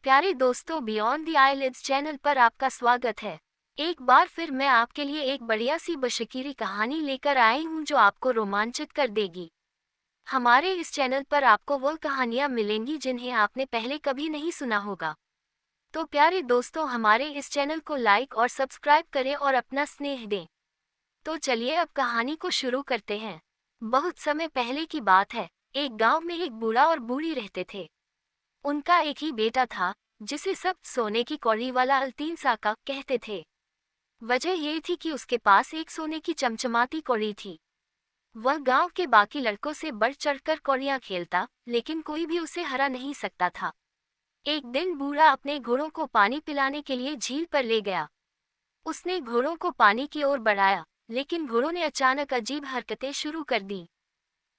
प्यारे दोस्तों, beyond the eyelids channel पर आपका स्वागत है। एक बार फिर मैं आपके लिए एक बढ़िया सी बशकीरी कहानी लेकर आई हूँ जो आपको रोमांचित कर देगी। हमारे इस चैनल पर आपको वो कहानियाँ मिलेंगी जिन्हें आपने पहले कभी नहीं सुना होगा। तो प्यारे दोस्तों, हमारे इस चैनल को लाइक और सब्सक्राइब करें और अपना स्नेह दें। तो चलिए अब कहानी को शुरू करते हैं। बहुत समय पहले की बात है। एक गाँव में एक बूढ़ा और बूढ़ी रहते थे। उनका एक ही बेटा था, जिसे सब सोने की कौड़ी वाला अल्तीन साका कहते थे। वजह ये थी कि उसके पास एक सोने की चमचमाती कौड़ी थी। वह गांव के बाकी लड़कों से बढ़ चढ़कर कौड़ियां खेलता, लेकिन कोई भी उसे हरा नहीं सकता था। एक दिन बूढ़ा अपने घोड़ों को पानी पिलाने के लिए झील पर ले गया। उसने घोड़ों को पानी की ओर बढ़ाया, लेकिन घोड़ों ने अचानक अजीब हरकतें शुरू कर दी।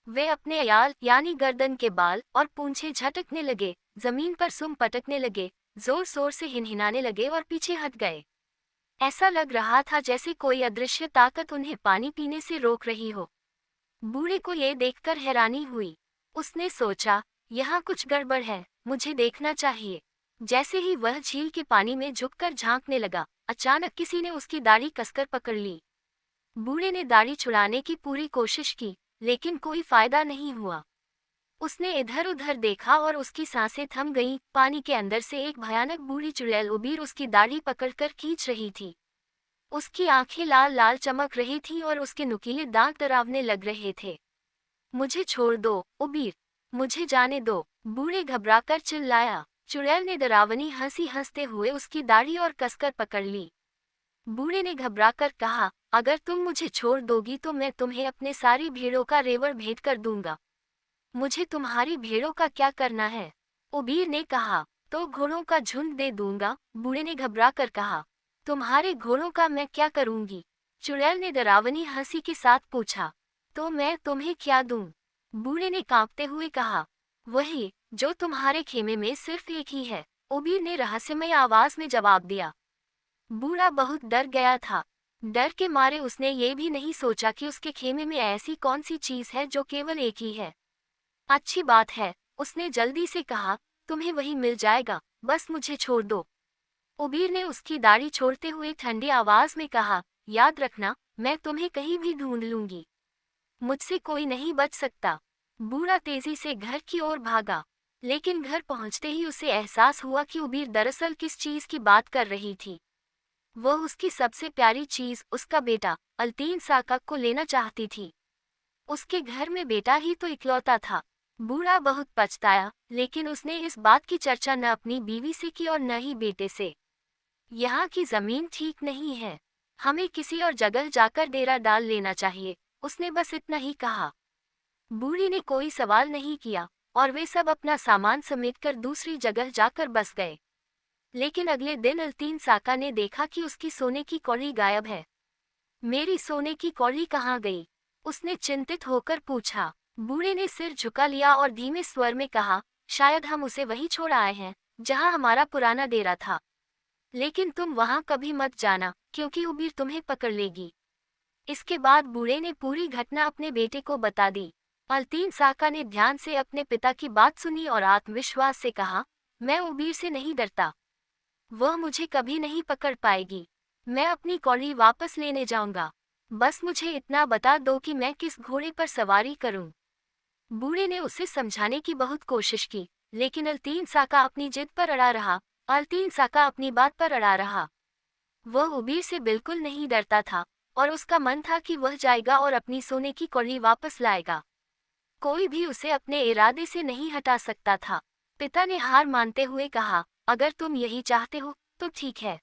वे अपने याल यानी गर्दन के बाल और पूंछें झटकने लगे, जमीन पर सुम पटकने लगे, जोर जोर से हिनहिनाने लगे और पीछे हट गए। ऐसा लग रहा था जैसे कोई अदृश्य ताकत उन्हें पानी पीने से रोक रही हो। बूढ़े को ये देखकर हैरानी हुई। उसने सोचा, यहाँ कुछ गड़बड़ है, मुझे देखना चाहिए। जैसे ही वह झील के पानी में झुककर झांकने लगा, अचानक किसी ने उसकी दाढ़ी कसकर पकड़ ली। बूढ़े ने दाढ़ी छुड़ाने की पूरी कोशिश की, लेकिन कोई फायदा नहीं हुआ। उसने इधर उधर देखा और उसकी सांसें थम गईं। पानी के अंदर से एक भयानक बूढ़ी चुड़ैल उबीर उसकी दाढ़ी पकड़कर खींच रही थी। उसकी आंखें लाल लाल चमक रही थीं और उसके नुकीले दांत डरावने लग रहे थे। मुझे छोड़ दो, उबीर, मुझे जाने दो, बूढ़े घबराकर चिल्लाया। चुड़ैल ने डरावनी हंसी हंसते हुए उसकी दाढ़ी और कसकर पकड़ ली। बूढ़े ने घबराकर कहा, अगर तुम मुझे छोड़ दोगी तो मैं तुम्हें अपने सारी भेड़ों का रेवड़ भेंट कर दूंगा। मुझे तुम्हारी भेड़ों का क्या करना है? उबीर ने कहा, तो घोड़ों का झुंड दे दूंगा। बूढ़े ने घबराकर कहा, तुम्हारे घोड़ों का मैं क्या करूंगी? चुड़ैल ने डरावनी हंसी के साथ पूछा, तो मैं तुम्हें क्या दूं? बूढ़े ने कांपते हुए कहा, वही जो तुम्हारे खेमे में सिर्फ एक ही है। उबीर ने रहस्यमय आवाज में जवाब दिया। बूढ़ा बहुत डर गया था। डर के मारे उसने ये भी नहीं सोचा कि उसके खेमे में ऐसी कौन सी चीज है जो केवल एक ही है। अच्छी बात है, उसने जल्दी से कहा, तुम्हें वही मिल जाएगा, बस मुझे छोड़ दो। उबीर ने उसकी दाढ़ी छोड़ते हुए ठंडी आवाज में कहा, याद रखना, मैं तुम्हें कहीं भी ढूंढ लूंगी। मुझसे कोई नहीं बच सकता। बूढ़ा तेजी से घर की ओर भागा, लेकिन घर पहुंचते ही उसे एहसास हुआ कि उबीर दरअसल किस चीज की बात कर रही थी। वह उसकी सबसे प्यारी चीज, उसका बेटा अल्तीन साका को लेना चाहती थी। उसके घर में बेटा ही तो इकलौता था। बूढ़ा बहुत पछताया, लेकिन उसने इस बात की चर्चा न अपनी बीवी से की और न ही बेटे से। यहाँ की जमीन ठीक नहीं है, हमें किसी और जगह जाकर डेरा डाल लेना चाहिए, उसने बस इतना ही कहा। बूढ़ी ने कोई सवाल नहीं किया और वे सब अपना सामान समेटकर दूसरी जगह जाकर बस गए। लेकिन अगले दिन अल्तीन साका ने देखा कि उसकी सोने की कौड़ी गायब है। मेरी सोने की कौड़ी कहाँ गई? उसने चिंतित होकर पूछा। बूढ़े ने सिर झुका लिया और धीमे स्वर में कहा, शायद हम उसे वहीं छोड़ आए हैं जहां हमारा पुराना डेरा था। लेकिन तुम वहां कभी मत जाना, क्योंकि उबीर तुम्हें पकड़ लेगी। इसके बाद बूढ़े ने पूरी घटना अपने बेटे को बता दी। अल्तीन साका ने ध्यान से अपने पिता की बात सुनी और आत्मविश्वास से कहा, मैं उबीर से नहीं डरता। वह मुझे कभी नहीं पकड़ पाएगी। मैं अपनी कौड़ी वापस लेने जाऊंगा। बस मुझे इतना बता दो कि मैं किस घोड़े पर सवारी करूं। बूढ़े ने उसे समझाने की बहुत कोशिश की, लेकिन अल्तीन साका अपनी जिद पर अड़ा रहा। अल्तीन साका अपनी बात पर अड़ा रहा। वह उबीर से बिल्कुल नहीं डरता था और उसका मन था कि वह जाएगा और अपनी सोने की कौड़ी वापस लाएगा। कोई भी उसे अपने इरादे से नहीं हटा सकता था। पिता ने हार मानते हुए कहा, अगर तुम यही चाहते हो तो ठीक है।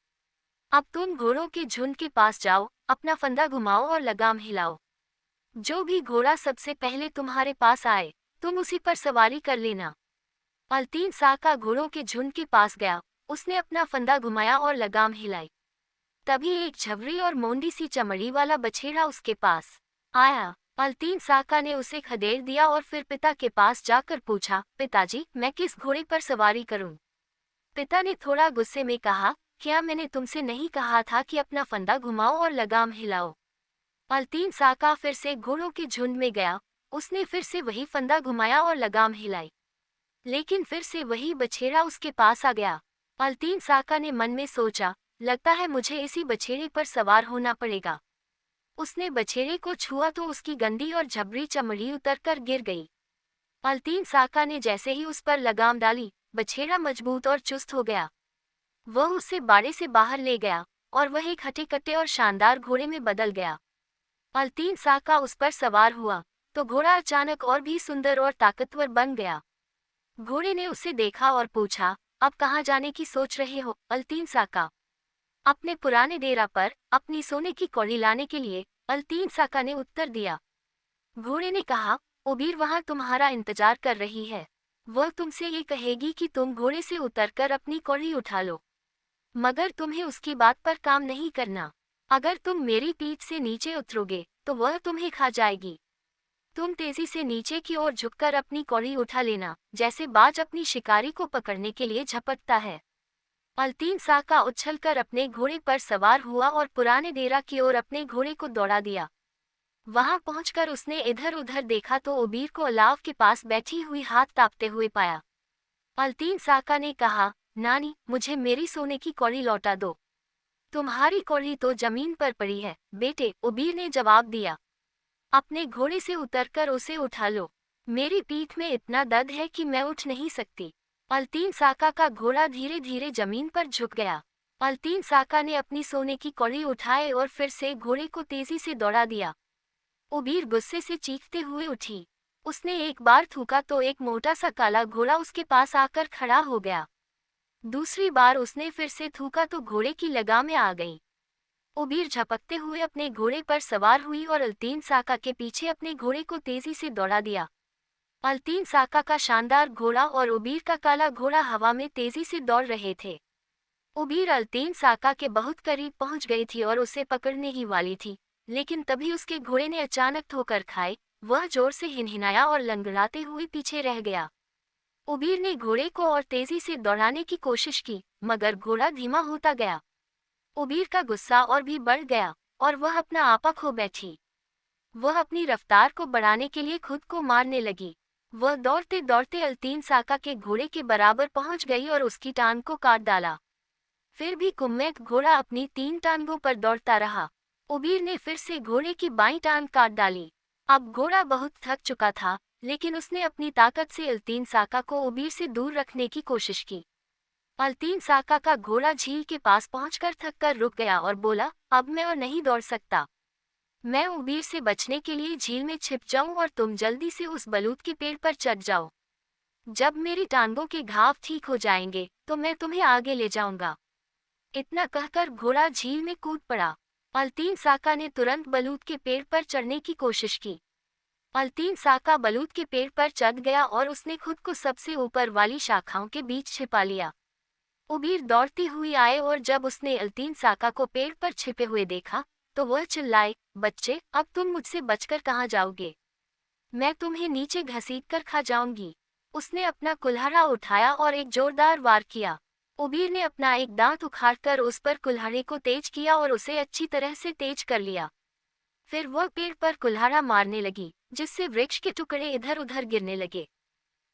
अब तुम घोड़ों के झुंड के पास जाओ, अपना फंदा घुमाओ और लगाम हिलाओ। जो भी घोड़ा सबसे पहले तुम्हारे पास आए, तुम उसी पर सवारी कर लेना। अल्तीन साका घोड़ों के झुंड के पास गया। उसने अपना फंदा घुमाया और लगाम हिलाई। तभी एक झबरी और मोंडी सी चमड़ी वाला बछेड़ा उसके पास आया। अल्तीन साका ने उसे खदेड़ दिया और फिर पिता के पास जाकर पूछा, पिताजी, मैं किस घोड़े पर सवारी करूं? पिता ने थोड़ा गुस्से में कहा, क्या मैंने तुमसे नहीं कहा था कि अपना फंदा घुमाओ और लगाम हिलाओ? अल्तीन साका फिर से घोड़ों के झुंड में गया। उसने फिर से वही फंदा घुमाया और लगाम हिलाई, लेकिन फिर से वही बछेड़ा उसके पास आ गया। अल्तीन साका ने मन में सोचा, लगता है मुझे इसी बछेड़े पर सवार होना पड़ेगा। उसने बछेड़े को छुआ तो उसकी गंदी और झबरी चमड़ी उतरकर गिर गई। अल्तीन साका ने जैसे ही उस पर लगाम डाली, बछेड़ा मजबूत और चुस्त हो गया। वह उसे बाड़े से बाहर ले गया और वह एक हटे-कट्टे और शानदार घोड़े में बदल गया। अल्तीन साका उस पर सवार हुआ तो घोड़ा अचानक और भी सुंदर और ताकतवर बन गया। घोड़े ने उसे देखा और पूछा, अब कहाँ जाने की सोच रहे हो, अल्तीन साका? अपने पुराने डेरा पर अपनी सोने की कौड़ी लाने के लिए, अल्तीन साका ने उत्तर दिया। घोड़े ने कहा, ओबीर वहां तुम्हारा इंतजार कर रही है। वह तुमसे ये कहेगी कि तुम घोड़े से उतरकर अपनी कौड़ी उठा लो, मगर तुम्हें उसकी बात पर काम नहीं करना। अगर तुम मेरी पीठ से नीचे उतरोगे तो वह तुम्हें खा जाएगी। तुम तेजी से नीचे की ओर झुककर अपनी कौड़ी उठा लेना, जैसे बाज अपनी शिकारी को पकड़ने के लिए झपटता है। अल्तीन साका उछलकर अपने घोड़े पर सवार हुआ और पुराने डेरा की ओर अपने घोड़े को दौड़ा दिया। वहां पहुंचकर उसने इधर उधर देखा तो ओबीर को अलाव के पास बैठी हुई हाथ तापते हुए पाया। अल्तीन साका ने कहा, नानी, मुझे मेरी सोने की कौड़ी लौटा दो। तुम्हारी कौड़ी तो जमीन पर पड़ी है बेटे, ओबीर ने जवाब दिया। अपने घोड़े से उतरकर उसे उठा लो। मेरी पीठ में इतना दर्द है कि मैं उठ नहीं सकती। अल्तीन साका का घोड़ा धीरे धीरे जमीन पर झुक गया। अल्तीन साका ने अपनी सोने की कौड़ी उठाए और फिर से घोड़े को तेजी से दौड़ा दिया। ओबीर गुस्से से चीखते हुए उठी। उसने एक बार थूका तो एक मोटा सा काला घोड़ा उसके पास आकर खड़ा हो गया। दूसरी बार उसने फिर से थूका तो घोड़े की लगामें आ गईं। ओबीर झपकते हुए अपने घोड़े पर सवार हुई और अल्तीन साका के पीछे अपने घोड़े को तेजी से दौड़ा दिया। अल्तीन साका का शानदार घोड़ा और ओबीर का काला घोड़ा हवा में तेजी से दौड़ रहे थे। ओबीर अल्तीन साका के बहुत करीब पहुंच गई थी और उसे पकड़ने ही वाली थी, लेकिन तभी उसके घोड़े ने अचानक ठोकर खाई। वह जोर से हिनहिनाया और लंगड़ाते हुए पीछे रह गया। ओबीर ने घोड़े को और तेजी से दौड़ाने की कोशिश की, मगर घोड़ा धीमा होता गया। ओबीर का गुस्सा और भी बढ़ गया और वह अपना आपा खो बैठी। वह अपनी रफ्तार को बढ़ाने के लिए खुद को मारने लगी। वह दौड़ते दौड़ते अल्तीन साका के घोड़े के बराबर पहुंच गई और उसकी टांग को काट डाला। फिर भी कुम्मैक घोड़ा अपनी 3 टांगों पर दौड़ता रहा। ओबीर ने फिर से घोड़े की बाईं टांग काट डाली। अब घोड़ा बहुत थक चुका था, लेकिन उसने अपनी ताकत से अल्तीन साका को ओबीर से दूर रखने की कोशिश की। अल्तीन साका का घोड़ा झील के पास पहुंचकर थककर रुक गया और बोला, अब मैं और नहीं दौड़ सकता। मैं ओबीर से बचने के लिए झील में छिप जाऊं और तुम जल्दी से उस बलूत के पेड़ पर चढ़ जाओ। जब मेरी टांगों के घाव ठीक हो जाएंगे तो मैं तुम्हें आगे ले जाऊंगा। इतना कहकर घोड़ा झील में कूद पड़ा। अल्तीन साका ने तुरंत बलूत के पेड़ पर चढ़ने की कोशिश की। अल्तीन साका बलूत के पेड़ पर चढ़ गया और उसने खुद को सबसे ऊपर वाली शाखाओं के बीच छिपा लिया। ओबीर दौड़ती हुई आए और जब उसने अल्तीन साका को पेड़ पर छिपे हुए देखा तो वह चिल्लाए, बच्चे, अब तुम मुझसे बचकर कहाँ जाओगे? मैं तुम्हें नीचे घसीटकर खा जाऊंगी। उसने अपना कुल्हाड़ा उठाया और एक जोरदार वार किया। ओबीर ने अपना एक दांत उखाड़कर उस पर कुल्हाड़े को तेज किया और उसे अच्छी तरह से तेज कर लिया। फिर वह पेड़ पर कुल्हाड़ा मारने लगी, जिससे वृक्ष के टुकड़े इधर उधर गिरने लगे।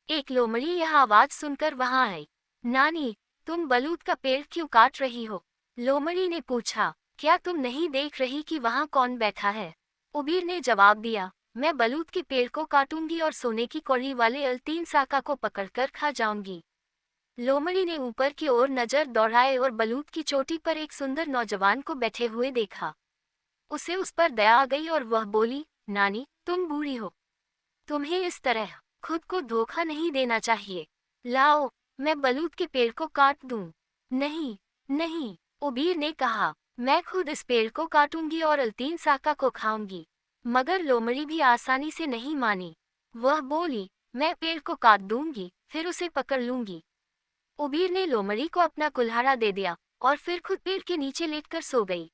एक लोमड़ी यह आवाज सुनकर वहां आई। नानी, तुम बलूत का पेड़ क्यों काट रही हो? लोमड़ी ने पूछा। क्या तुम नहीं देख रही कि वहां कौन बैठा है? ओबीर ने जवाब दिया, मैं बलूत के पेड़ को काटूंगी और सोने की कौड़ी वाले अल्तीन साका को पकड़कर खा जाऊंगी। लोमड़ी ने ऊपर की ओर नजर दौड़ाए और बलूत की चोटी पर एक सुंदर नौजवान को बैठे हुए देखा। उसे उस पर दया आ गई और वह बोली, नानी, तुम बूढ़ी हो, तुम्हें इस तरह खुद को धोखा नहीं देना चाहिए। लाओ, मैं बलूत के पेड़ को काट दूं। नहीं, नहीं, ओबीर ने कहा, मैं खुद इस पेड़ को काटूंगी और अल्तीन साका को खाऊंगी। मगर लोमड़ी भी आसानी से नहीं मानी। वह बोली, मैं पेड़ को काट दूंगी, फिर उसे पकड़ लूंगी। ओबीर ने लोमड़ी को अपना कुल्हाड़ा दे दिया और फिर खुद पेड़ के नीचे लेटकर सो गई।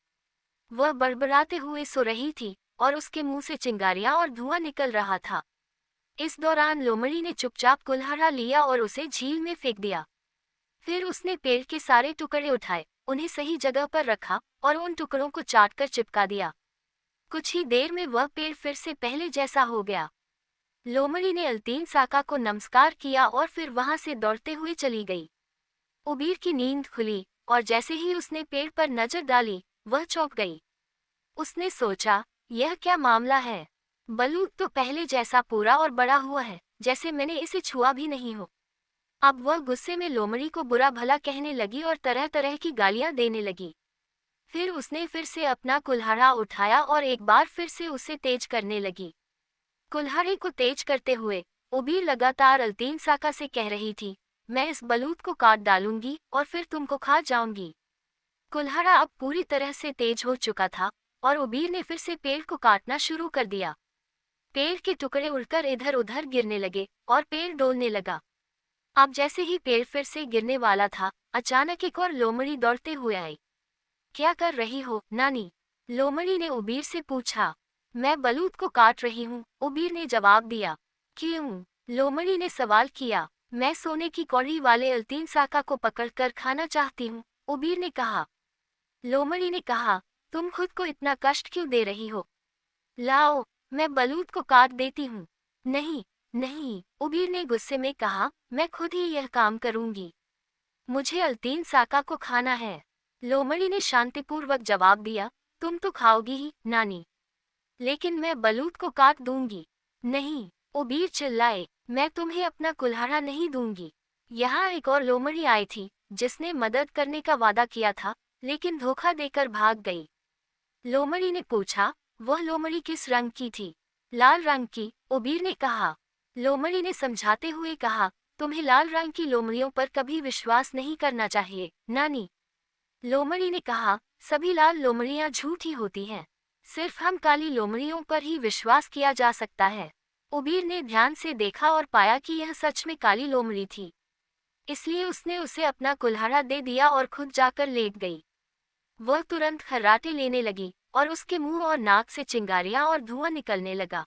वह बड़बड़ाते हुए सो रही थी और उसके मुंह से चिंगारियां और धुआं निकल रहा था। इस दौरान लोमड़ी ने चुपचाप कुल्हाड़ा लिया और उसे झील में फेंक दिया। फिर उसने पेड़ के सारे टुकड़े उठाए, उन्हें सही जगह पर रखा और उन टुकड़ों को चाटकर चिपका दिया। कुछ ही देर में वह पेड़ फिर से पहले जैसा हो गया। लोमड़ी ने अल्तीन साका को नमस्कार किया और फिर वहां से दौड़ते हुए चली गई। उबीर की नींद खुली और जैसे ही उसने पेड़ पर नजर डाली, वह चौंक गई। उसने सोचा, यह क्या मामला है? बलूत तो पहले जैसा पूरा और बड़ा हुआ है, जैसे मैंने इसे छुआ भी नहीं हो। अब वह गुस्से में लोमड़ी को बुरा भला कहने लगी और तरह तरह की गालियां देने लगी। फिर उसने फिर से अपना कुल्हाड़ा उठाया और एक बार फिर से उसे तेज करने लगी। कुल्हाड़े को तेज करते हुए उबीर लगातार अल्तीन साका से कह रही थी, मैं इस बलूत को काट डालूंगी और फिर तुमको खा जाऊंगी। कुल्हाड़ा अब पूरी तरह से तेज हो चुका था और उबीर ने फिर से पेड़ को काटना शुरू कर दिया। पेड़ के टुकड़े उड़कर इधर उधर गिरने लगे और पेड़ डोलने लगा। अब जैसे ही पेड़ फिर से गिरने वाला था, अचानक एक और लोमड़ी दौड़ते हुए आई। क्या कर रही हो, नानी? लोमड़ी ने उबीर से पूछा। मैं बलूत को काट रही हूँ, उबीर ने जवाब दिया। क्यों? लोमड़ी ने सवाल किया। मैं सोने की कौड़ी वाले अल्तीन साका को पकड़कर खाना चाहती हूँ, उबीर ने कहा। लोमड़ी ने कहा, तुम खुद को इतना कष्ट क्यों दे रही हो? लाओ, मैं बलूत को काट देती हूँ। नहीं, नहीं, उबीर ने गुस्से में कहा, मैं खुद ही यह काम करूंगी। मुझे अल्तीन साका को खाना है। लोमड़ी ने शांतिपूर्वक जवाब दिया, तुम तो खाओगी ही, नानी। लेकिन मैं बलूत को काट दूंगी। नहीं, उबीर चिल्लाए, मैं तुम्हें अपना कुल्हाड़ा नहीं दूंगी। यहाँ एक और लोमड़ी आई थी, जिसने मदद करने का वादा किया था, लेकिन धोखा देकर भाग गई। लोमड़ी ने पूछा, वह लोमड़ी किस रंग की थी? लाल रंग की, उबीर ने कहा। लोमड़ी ने समझाते हुए कहा, तुम्हें लाल रंग की लोमड़ियों पर कभी विश्वास नहीं करना चाहिए, नानी। लोमड़ी ने कहा, सभी लाल लोमड़ियां झूठी होती हैं। सिर्फ हम काली लोमड़ियों पर ही विश्वास किया जा सकता है। उबीर ने ध्यान से देखा और पाया कि यह सच में काली लोमड़ी थी। इसलिए उसने उसे अपना कुल्हाड़ा दे दिया और खुद जाकर लेट गई। वह तुरंत खर्राटे लेने लगी और उसके मुंह और नाक से चिंगारियां और धुआं निकलने लगा।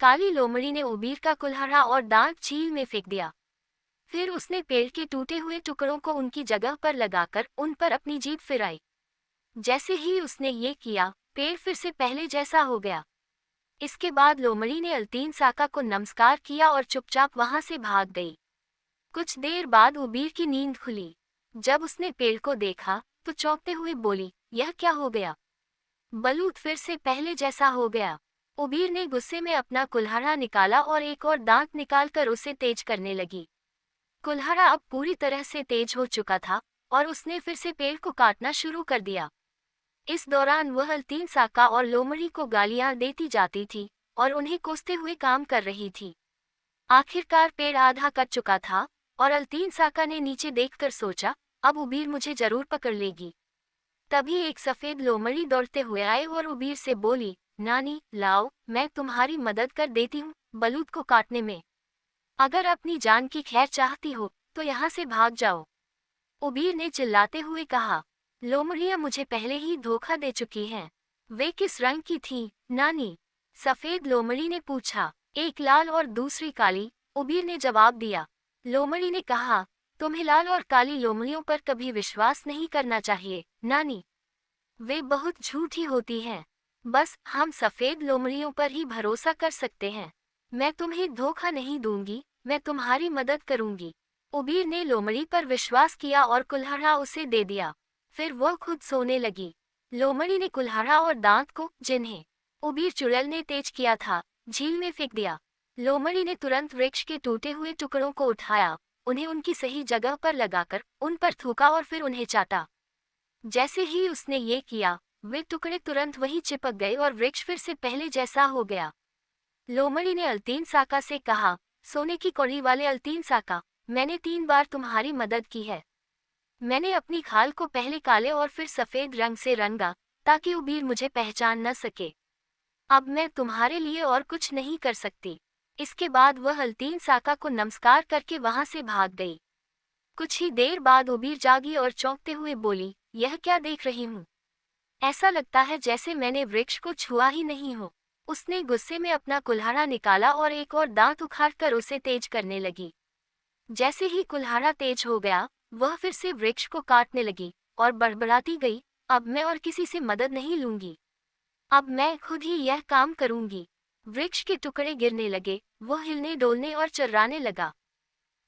काली लोमड़ी ने उबीर का कुल्हाड़ा और दांत झील में फेंक दिया। फिर उसने पेड़ के टूटे हुए टुकड़ों को उनकी जगह पर लगाकर उन पर अपनी जीभ फिराई। जैसे ही उसने ये किया, पेड़ फिर से पहले जैसा हो गया। इसके बाद लोमड़ी ने अल्तीन साका को नमस्कार किया और चुपचाप वहां से भाग गई। कुछ देर बाद उबीर की नींद खुली। जब उसने पेड़ को देखा तो चौंकते हुए बोली, यह क्या हो गया? बलूत फिर से पहले जैसा हो गया। उबीर ने गुस्से में अपना कुल्हाड़ा निकाला और एक और दांत निकालकर उसे तेज करने लगी। कुल्हाड़ा अब पूरी तरह से तेज हो चुका था और उसने फिर से पेड़ को काटना शुरू कर दिया। इस दौरान वह अल्तीन साका और लोमड़ी को गालियां देती जाती थी और उन्हें कोसते हुए काम कर रही थी। आखिरकार पेड़ आधा कट चुका था और अल्तीन साका ने नीचे देखकर सोचा, अब उबीर मुझे जरूर पकड़ लेगी। तभी एक सफेद लोमड़ी दौड़ते हुए आए और उबीर से बोली, नानी, लाओ, मैं तुम्हारी मदद कर देती हूँ बलूत को काटने में। अगर अपनी जान की खैर चाहती हो तो यहाँ से भाग जाओ। उबीर ने चिल्लाते हुए कहा, लोमड़ियां मुझे पहले ही धोखा दे चुकी हैं। वे किस रंग की थीं, नानी? सफेद लोमड़ी ने पूछा। एक लाल और दूसरी काली, उबीर ने जवाब दिया। लोमड़ी ने कहा, तुम्हें लाल और काली लोमड़ियों पर कभी विश्वास नहीं करना चाहिए, नानी। वे बहुत झूठी होती हैं। बस हम सफेद लोमड़ियों पर ही भरोसा कर सकते हैं। मैं तुम्हें धोखा नहीं दूंगी, मैं तुम्हारी मदद करूंगी। उबीर ने लोमड़ी पर विश्वास किया और कुल्हाड़ा उसे दे दिया। फिर वह खुद सोने लगी। लोमड़ी ने कुल्हाड़ा और दांत को, जिन्हें उबीर चुड़ैल ने तेज किया था, झील में फेंक दिया। लोमड़ी ने तुरंत वृक्ष के टूटे हुए टुकड़ों को उठाया, उन्हें उनकी सही जगह पर लगाकर उन पर थूका और फिर उन्हें चाटा। जैसे ही उसने ये किया, वे टुकड़े तुरंत वहीं चिपक गए और वृक्ष फिर से पहले जैसा हो गया। लोमड़ी ने अल्तीन साका से कहा, सोने की कौड़ी वाले अल्तीन साका, मैंने 3 बार तुम्हारी मदद की है। मैंने अपनी खाल को पहले काले और फिर सफेद रंग से रंगा, ताकि उबीर मुझे पहचान न सके। अब मैं तुम्हारे लिए और कुछ नहीं कर सकती। इसके बाद वह अल्तीन साका को नमस्कार करके वहां से भाग गई। कुछ ही देर बाद उबीर जागी और चौंकते हुए बोली, यह क्या देख रही हूँ? ऐसा लगता है जैसे मैंने वृक्ष को छुआ ही नहीं हो। उसने गुस्से में अपना कुल्हाड़ा निकाला और एक और दांत उखाड़कर उसे तेज करने लगी। जैसे ही कुल्हाड़ा तेज हो गया, वह फिर से वृक्ष को काटने लगी और बड़बड़ाती गई, अब मैं और किसी से मदद नहीं लूंगी। अब मैं खुद ही यह काम करूंगी। वृक्ष के टुकड़े गिरने लगे, वह हिलने डोलने और चर्राने लगा।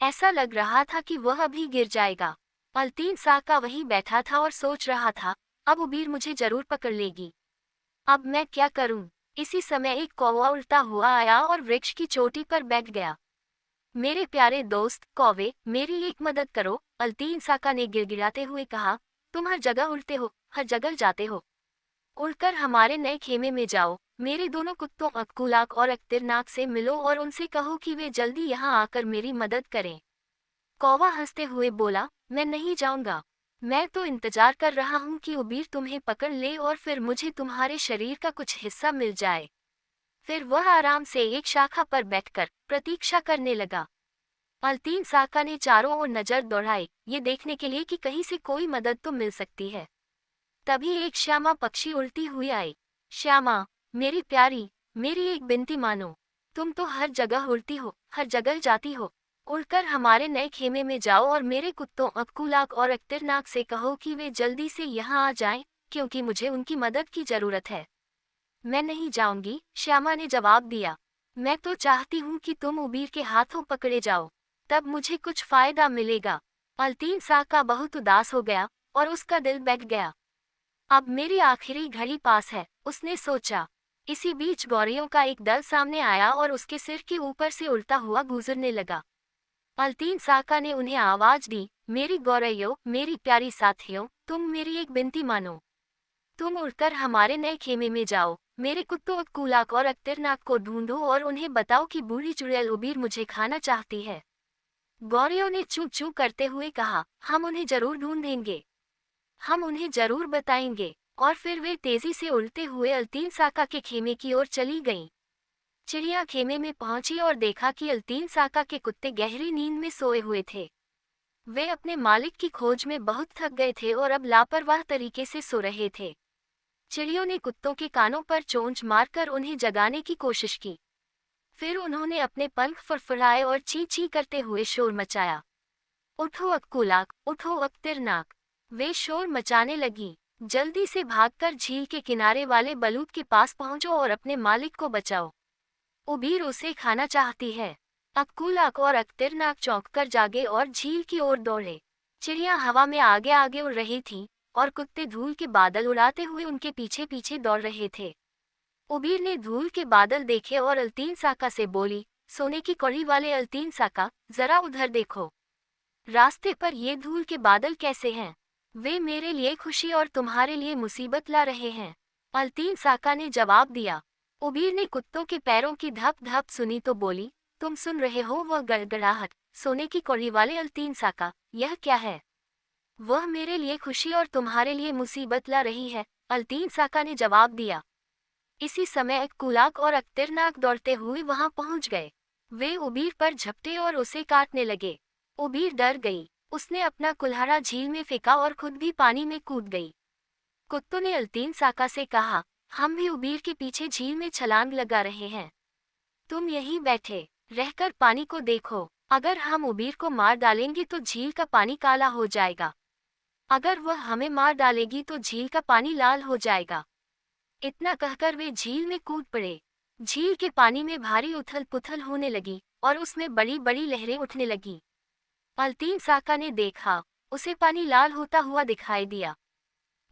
ऐसा लग रहा था कि वह अभी गिर जाएगा। अल्तीन साका वहीं बैठा था और सोच रहा था, अब उबीर मुझे जरूर पकड़ लेगी। अब मैं क्या करूं? इसी समय एक कौवा उड़ता हुआ आया और वृक्ष की चोटी पर बैठ गया। मेरे प्यारे दोस्त कौवे, मेरी एक मदद करो, अल्तीन साका ने गिड़गिड़ाते हुए कहा। तुम हर जगह उड़ते हो, हर जगह जाते हो। उड़कर हमारे नए खेमे में जाओ। मेरे दोनों कुत्तों अक्कूलाक और अख्तिरनाक से मिलो और उनसे कहो कि वे जल्दी यहाँ आकर मेरी मदद करें। कौवा हंसते हुए बोला, मैं नहीं जाऊंगा। मैं तो इंतजार कर रहा हूँ कि उबीर तुम्हें पकड़ ले और फिर मुझे तुम्हारे शरीर का कुछ हिस्सा मिल जाए। फिर वह आराम से एक शाखा पर बैठकर प्रतीक्षा करने लगा। अल्तीन साका ने चारों ओर नजर दौड़ाई, ये देखने के लिए कि कहीं से कोई मदद तो मिल सकती है। तभी एक श्यामा पक्षी उड़ती हुई आई। श्यामा, मेरी प्यारी, मेरी एक विनती मानो। तुम तो हर जगह उड़ती हो, हर जगह जाती हो। उड़कर हमारे नए खेमे में जाओ और मेरे कुत्तों अक्कूलाक और अख्तिरनाक से कहो कि वे जल्दी से यहाँ आ जाएं, क्योंकि मुझे उनकी मदद की जरूरत है। मैं नहीं जाऊंगी, श्यामा ने जवाब दिया। मैं तो चाहती हूँ कि तुम उबीर के हाथों पकड़े जाओ, तब मुझे कुछ फायदा मिलेगा। अल्तीन साका बहुत उदास हो गया और उसका दिल बैठ गया। अब मेरी आखिरी घड़ी पास है, उसने सोचा। इसी बीच गौरियों का एक दल सामने आया और उसके सिर के ऊपर से उड़ता हुआ गुजरने लगा। अल्तीन साका ने उन्हें आवाज दी, मेरी गौरैयों, मेरी प्यारी साथियों, तुम मेरी एक विनती मानो। तुम उड़कर हमारे नए खेमे में जाओ, मेरे कुत्तों अक्कूलाक और अख्तिरनाक को ढूंढो और उन्हें बताओ कि बूढ़ी चुड़ैल उबीर मुझे खाना चाहती है। गौरियों ने चू चू करते हुए कहा, हम उन्हें जरूर ढूंढेंगे, हम उन्हें जरूर बताएंगे। और फिर वे तेजी से उड़ते हुए अल्तीन साका के खेमे की ओर चली गईं। चिड़िया खेमे में पहुंची और देखा कि अल्तीन साका के कुत्ते गहरी नींद में सोए हुए थे। वे अपने मालिक की खोज में बहुत थक गए थे और अब लापरवाह तरीके से सो रहे थे। चिड़ियों ने कुत्तों के कानों पर चोंच मारकर उन्हें जगाने की कोशिश की। फिर उन्होंने अपने पंख फड़फड़ाए और ची ची करते हुए शोर मचाया। उठो अक्कूलाक, उठो अख्तिरनाक, वे शोर मचाने लगी। जल्दी से भागकर झील के किनारे वाले बलूत के पास पहुंचो और अपने मालिक को बचाओ। उबीर उसे खाना चाहती है। अक्कूलाक और अख्तिरनाक चौंककर जागे और झील की ओर दौड़े। चिड़िया हवा में आगे आगे उड़ रही थीं और कुत्ते धूल के बादल उड़ाते हुए उनके पीछे पीछे दौड़ रहे थे। उबीर ने धूल के बादल देखे और अल्तीन साका से बोली, सोने की कड़ी वाले अल्तीन साका, जरा उधर देखो। रास्ते पर ये धूल के बादल कैसे हैं? वे मेरे लिए खुशी और तुम्हारे लिए मुसीबत ला रहे हैं। अल्तीन साका ने जवाब दिया। उबीर ने कुत्तों के पैरों की धप धप सुनी तो बोली, तुम सुन रहे हो वह गड़गड़ाहट? सोने की कड़ी वाले अल्तीन साका, यह क्या है? वह मेरे लिए खुशी और तुम्हारे लिए मुसीबत ला रही है, अल्तीन साका ने जवाब दिया। इसी समय अक्कूलाक और अख्तिरनाक दौड़ते हुए वहां पहुंच गए। वे उबीर पर झपटे और उसे काटने लगे। उबीर डर गई। उसने अपना कुल्हाड़ा झील में फेंका और खुद भी पानी में कूद गई। कुत्तों ने अल्तीन साका से कहा, हम भी उबीर के पीछे झील में छलांग लगा रहे हैं। तुम यहीं बैठे रहकर पानी को देखो। अगर हम उबीर को मार डालेंगे तो झील का पानी काला हो जाएगा। अगर वह हमें मार डालेगी तो झील का पानी लाल हो जाएगा। इतना कहकर वे झील में कूद पड़े। झील के पानी में भारी उथल पुथल होने लगी और उसमें बड़ी बड़ी लहरें उठने लगी। अल्तीन साका ने देखा, उसे पानी लाल होता हुआ दिखाई दिया।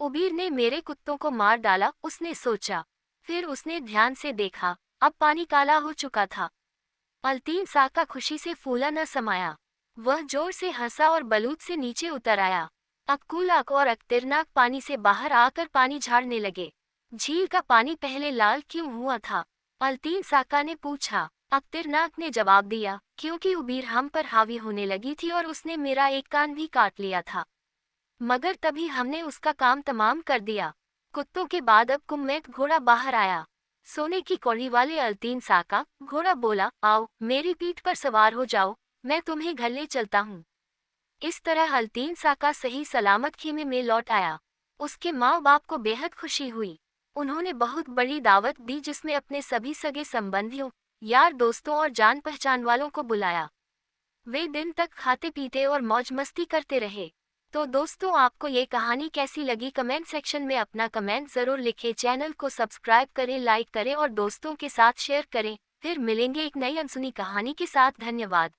उबीर ने मेरे कुत्तों को मार डाला, उसने सोचा। फिर उसने ध्यान से देखा, अब पानी काला हो चुका था। अल्तीन साका खुशी से फूला न समाया। वह जोर से हंसा और बलूत से नीचे उतर आया। अक्कूलाक और अख्तिरनाक पानी से बाहर आकर पानी झाड़ने लगे। झील का पानी पहले लाल क्यों हुआ था? अल्तीन साका ने पूछा। अख्तिरनाक ने जवाब दिया, क्योंकि उबीर हम पर हावी होने लगी थी और उसने मेरा एक कान भी काट लिया था। मगर तभी हमने उसका काम तमाम कर दिया। कुत्तों के बाद अब कुम्मैत घोड़ा बाहर आया। सोने की कौड़ी वाले अल्तीन साका, घोड़ा बोला, आओ मेरी पीठ पर सवार हो जाओ, मैं तुम्हें घर ले चलता हूँ। इस तरह अल्तीन साका सही सलामत खेमे में लौट आया। उसके माँ बाप को बेहद खुशी हुई। उन्होंने बहुत बड़ी दावत दी जिसमें अपने सभी सगे संबंधियों, यार दोस्तों और जान पहचान वालों को बुलाया। वे दिन तक खाते पीते और मौज मस्ती करते रहे। तो दोस्तों, आपको ये कहानी कैसी लगी? कमेंट सेक्शन में अपना कमेंट ज़रूर लिखें। चैनल को सब्सक्राइब करें, लाइक करें और दोस्तों के साथ शेयर करें। फिर मिलेंगे एक नई अनसुनी कहानी के साथ। धन्यवाद।